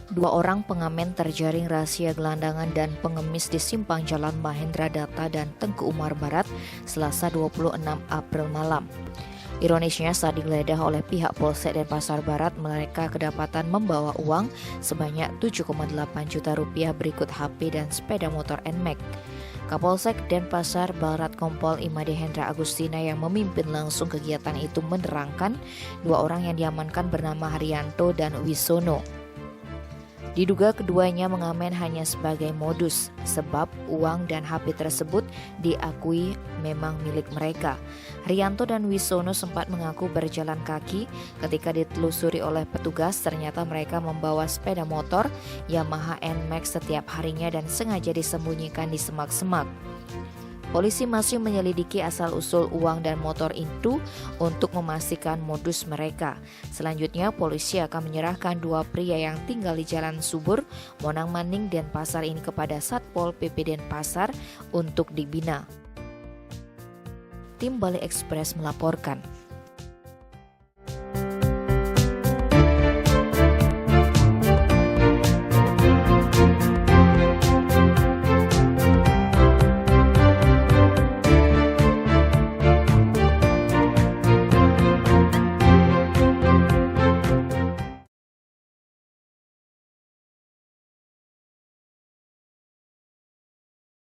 Dua orang pengamen terjaring rahasia gelandangan dan pengemis di simpang Jalan Mahendra Data dan Tengku Umar Barat, Selasa 26 April malam. Ironisnya, saat digeledah oleh pihak Polsek Denpasar Barat, mereka kedapatan membawa uang sebanyak 7,8 juta rupiah berikut HP dan sepeda motor NMAX. Kapolsek Denpasar Barat Kompol Imade Hendra Agustina yang memimpin langsung kegiatan itu menerangkan dua orang yang diamankan bernama Haryanto dan Wisono. Diduga keduanya mengamen hanya sebagai modus, sebab uang dan HP tersebut diakui memang milik mereka. Haryanto dan Wisono sempat mengaku berjalan kaki. Ketika ditelusuri oleh petugas, ternyata mereka membawa sepeda motor Yamaha NMAX setiap harinya dan sengaja disembunyikan di semak-semak. Polisi masih menyelidiki asal-usul uang dan motor itu untuk memastikan modus mereka. Selanjutnya, polisi akan menyerahkan dua pria yang tinggal di Jalan Subur, Monang Maning, Denpasar ini kepada Satpol PP Denpasar untuk dibina. Tim Bali Express melaporkan.